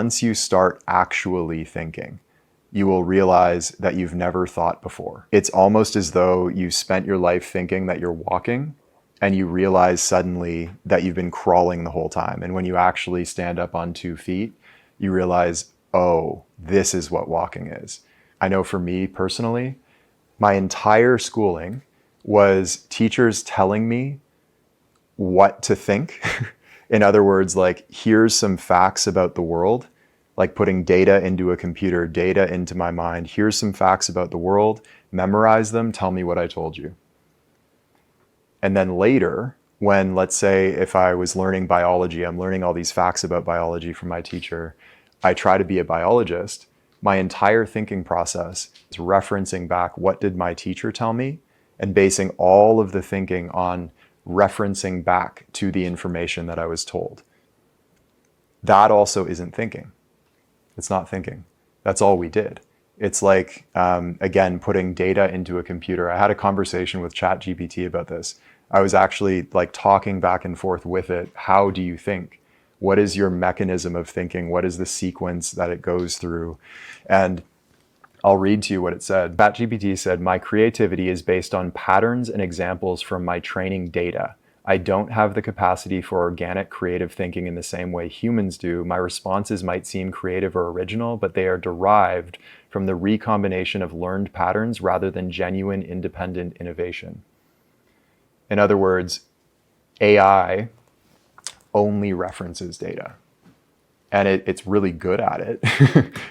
Once you start actually thinking, you will realize that you've never thought before. It's almost as though you spent your life thinking that you're walking, and you realize suddenly that you've been crawling the whole time. And when you actually stand up on 2 feet, you realize, oh, this is what walking is. I know for me personally, my entire schooling was teachers telling me what to think. In other words, like, here's some facts about the world, like putting data into a computer, data into my mind. Here's some facts about the world, memorize them, tell me what I told you. And then later, when, let's say, if I was learning biology, I'm learning all these facts about biology from my teacher, I try to be a biologist, my entire thinking process is referencing back, what did my teacher tell me? And basing all of the thinking on referencing back to the information that I was told. That also isn't thinking. It's not thinking. That's all we did. It's like, again, putting data into a computer. I had a conversation with ChatGPT about this. I was actually like talking back and forth with it. How do you think? What is your mechanism of thinking? What is the sequence that it goes through? And I'll read to you what it said. ChatGPT said, "My creativity is based on patterns and examples from my training data. I don't have the capacity for organic creative thinking in the same way humans do. My responses might seem creative or original, but they are derived from the recombination of learned patterns rather than genuine independent innovation." In other words, AI only references data. And it's really good at it.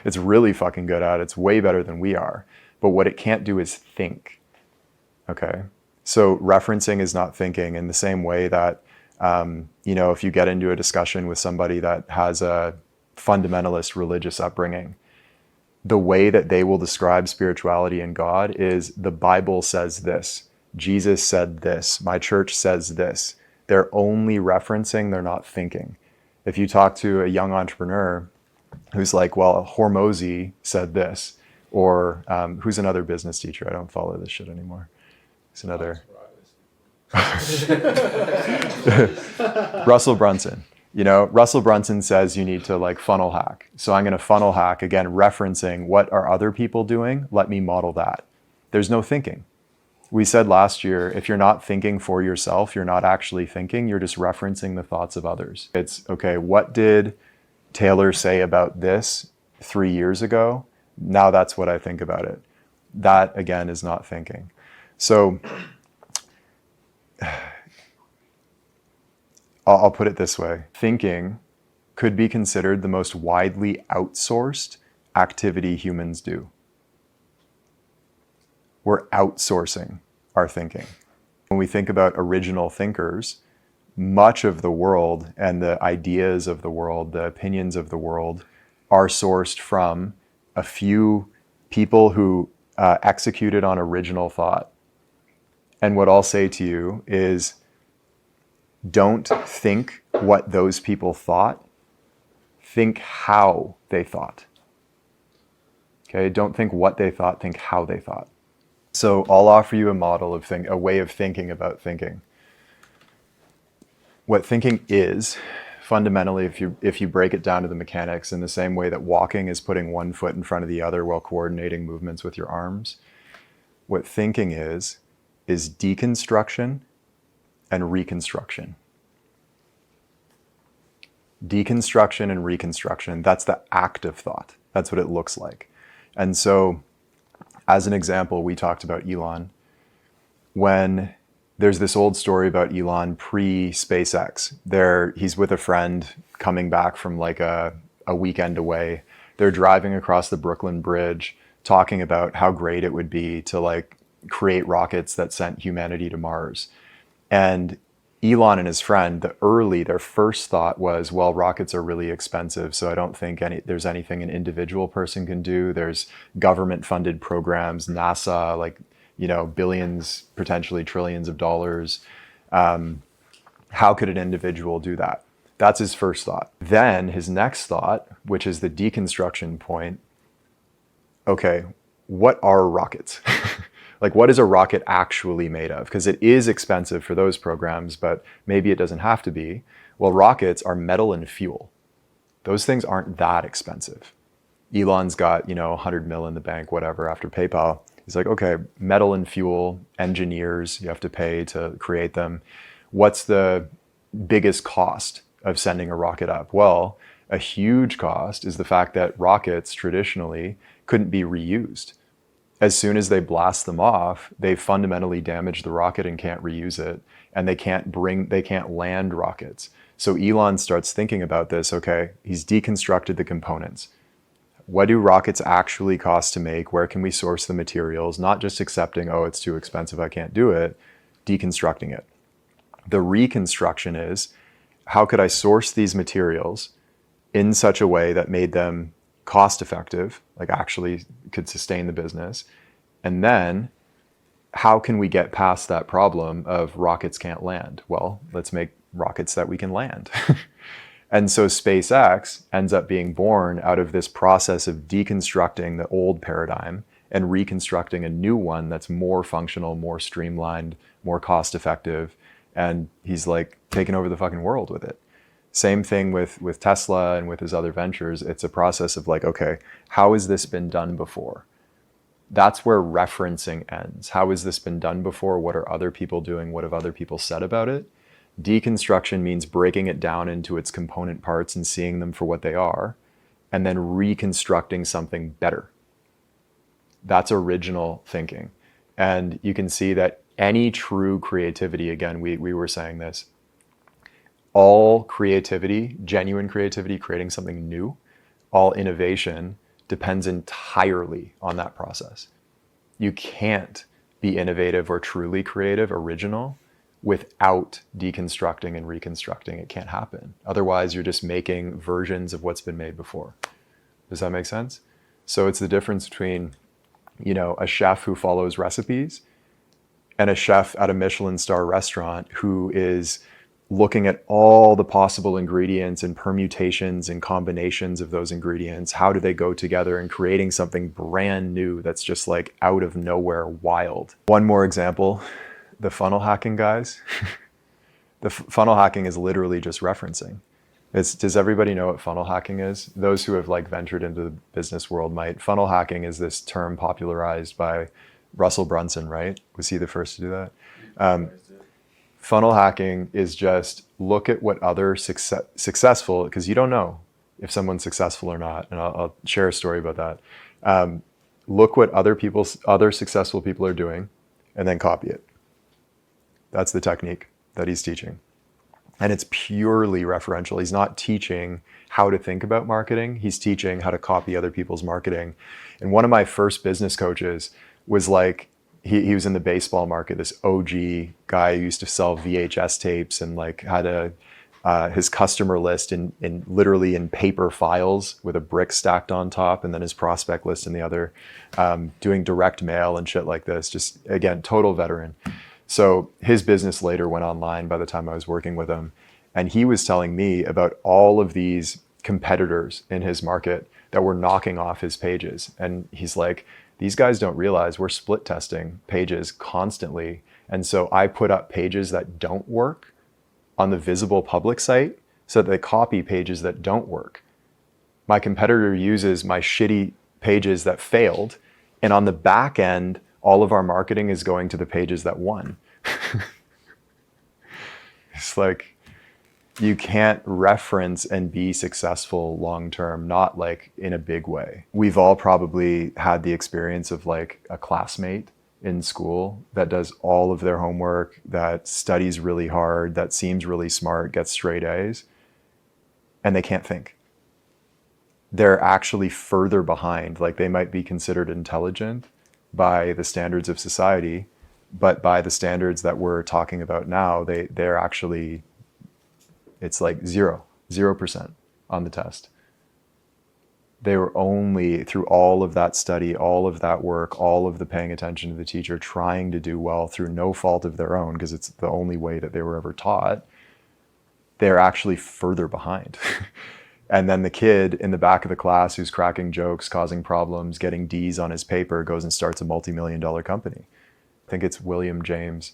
It's really fucking good at it. It's way better than we are. But what it can't do is think. Okay? So referencing is not thinking, in the same way that, if you get into a discussion with somebody that has a fundamentalist religious upbringing, the way that they will describe spirituality and God is, the Bible says this, Jesus said this, my church says this. They're only referencing, they're not thinking. If you talk to a young entrepreneur who's like, well, Hormozy said this, or who's another business teacher? I don't follow this shit anymore. It's another. Russell Brunson. Russell Brunson says you need to like funnel hack. So I'm going to funnel hack, again, referencing what are other people doing? Let me model that. There's no thinking. We said last year, if you're not thinking for yourself, you're not actually thinking, you're just referencing the thoughts of others. It's, okay, what did Taylor say about this 3 years ago? Now that's what I think about it. That, again, is not thinking. So I'll put it this way. Thinking could be considered the most widely outsourced activity humans do. We're outsourcing our thinking. When we think about original thinkers, much of the world and the ideas of the world, the opinions of the world, are sourced from a few people who executed on original thought. And what I'll say to you is, don't think what those people thought, think how they thought. Okay, don't think what they thought, think how they thought. So I'll offer you a model of a way of thinking about thinking. What thinking is, fundamentally, if you break it down to the mechanics, in the same way that walking is putting one foot in front of the other while coordinating movements with your arms, what thinking is deconstruction and reconstruction. Deconstruction and reconstruction, that's the act of thought. That's what it looks like. And so, as an example, we talked about Elon. When there's this old story about Elon pre-SpaceX. He's with a friend coming back from like a weekend away. They're driving across the Brooklyn Bridge, talking about how great it would be to like create rockets that sent humanity to Mars. And Elon and his friend, their first thought was, well, rockets are really expensive, so I don't think there's anything an individual person can do. There's government-funded programs, NASA, billions, potentially trillions of dollars. How could an individual do that? That's his first thought. Then his next thought, which is the deconstruction point, okay, what are rockets? Like, what is a rocket actually made of? Because it is expensive for those programs, but maybe it doesn't have to be. Well, rockets are metal and fuel. Those things aren't that expensive. Elon's got, 100 mil in the bank, whatever, after PayPal. He's like, okay, metal and fuel, engineers, you have to pay to create them. What's the biggest cost of sending a rocket up? Well, a huge cost is the fact that rockets traditionally couldn't be reused. As soon as they blast them off, they fundamentally damage the rocket and can't reuse it. And they can't land rockets. So Elon starts thinking about this. Okay, he's deconstructed the components. What do rockets actually cost to make? Where can we source the materials? Not just accepting, oh, it's too expensive, I can't do it. Deconstructing it. The reconstruction is, how could I source these materials in such a way that made them cost effective, like actually could sustain the business? And then how can we get past that problem of rockets can't land? Well, let's make rockets that we can land. And so SpaceX ends up being born out of this process of deconstructing the old paradigm and reconstructing a new one that's more functional, more streamlined, more cost effective. And he's like taking over the fucking world with it. Same thing with Tesla and with his other ventures. It's a process of like, okay, how has this been done before? That's where referencing ends. How has this been done before? What are other people doing? What have other people said about it? Deconstruction means breaking it down into its component parts and seeing them for what they are, and then reconstructing something better. That's original thinking. And you can see that any true creativity, again, we were saying this, all creativity, genuine creativity, creating something new, all innovation depends entirely on that process. You can't be innovative or truly creative, original, without deconstructing and reconstructing. It can't happen. Otherwise, you're just making versions of what's been made before. Does that make sense? So it's the difference between, a chef who follows recipes and a chef at a Michelin star restaurant who is looking at all the possible ingredients and permutations and combinations of those ingredients. How do they go together, and creating something brand new that's just like out of nowhere wild. One more example, the funnel hacking guys. The funnel hacking is literally just referencing. Does everybody know what funnel hacking is? Those who have like ventured into the business world might. Funnel hacking is this term popularized by Russell Brunson, right? Was he the first to do that? Funnel hacking is just look at what other successful, because you don't know if someone's successful or not. And I'll share a story about that. Look what other successful people are doing and then copy it. That's the technique that he's teaching. And it's purely referential. He's not teaching how to think about marketing. He's teaching how to copy other people's marketing. And one of my first business coaches was like, he was in the baseball market, this OG guy who used to sell VHS tapes and like had his customer list in literally in paper files with a brick stacked on top, and then his prospect list in the other, doing direct mail and shit like this. Just, again, total veteran. So his business later went online by the time I was working with him. And he was telling me about all of these competitors in his market that were knocking off his pages. And he's like, these guys don't realize we're split testing pages constantly. And so I put up pages that don't work on the visible public site so that they copy pages that don't work. My competitor uses my shitty pages that failed. And on the back end, all of our marketing is going to the pages that won. It's like, you can't reference and be successful long-term, not like in a big way. We've all probably had the experience of like a classmate in school that does all of their homework, that studies really hard, that seems really smart, gets straight A's, and they can't think. They're actually further behind. Like, they might be considered intelligent by the standards of society, but by the standards that we're talking about now, they're actually, it's like 0% on the test. They were only, through all of that study, all of that work, all of the paying attention to the teacher, trying to do well through no fault of their own, because it's the only way that they were ever taught, they're actually further behind. And then the kid in the back of the class who's cracking jokes, causing problems, getting D's on his paper, goes and starts a multi-million-dollar company. I think it's William James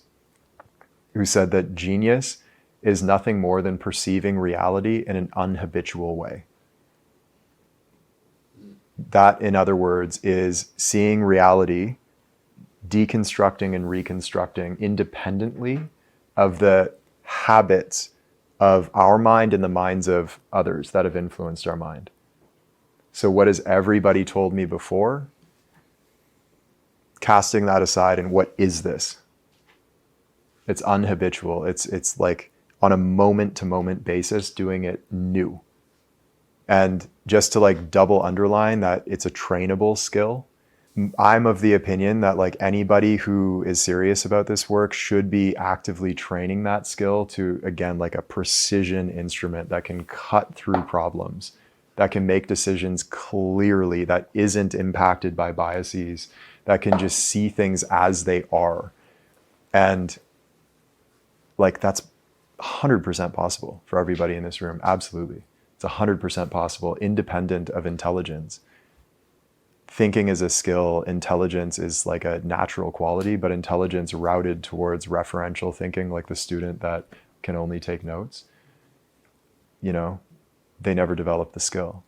who said that genius is nothing more than perceiving reality in an unhabitual way. That, in other words, is seeing reality, deconstructing and reconstructing independently of the habits of our mind and the minds of others that have influenced our mind. So what has everybody told me before? Casting that aside, and what is this? It's unhabitual. It's like on a moment-to-moment basis doing it new. And just to like double underline that it's a trainable skill, I'm of the opinion that like anybody who is serious about this work should be actively training that skill to, again, like a precision instrument that can cut through problems, that can make decisions clearly, that isn't impacted by biases, that can just see things as they are. And like that's 100% possible for everybody in this room. Absolutely. It's 100% possible, independent of intelligence. Thinking is a skill. Intelligence is like a natural quality, but intelligence routed towards referential thinking, like the student that can only take notes, you know, they never develop the skill.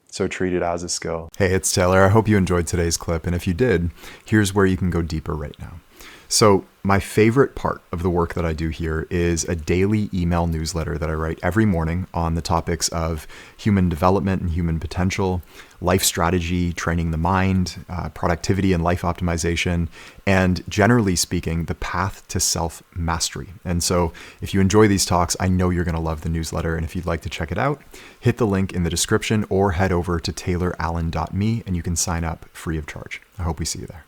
So treat it as a skill. Hey, it's Taylor. I hope you enjoyed today's clip. And if you did, here's where you can go deeper right now. So my favorite part of the work that I do here is a daily email newsletter that I write every morning on the topics of human development and human potential, life strategy, training the mind, productivity and life optimization, and generally speaking, the path to self-mastery. And so if you enjoy these talks, I know you're going to love the newsletter. And if you'd like to check it out, hit the link in the description or head over to taylorallen.me and you can sign up free of charge. I hope we see you there.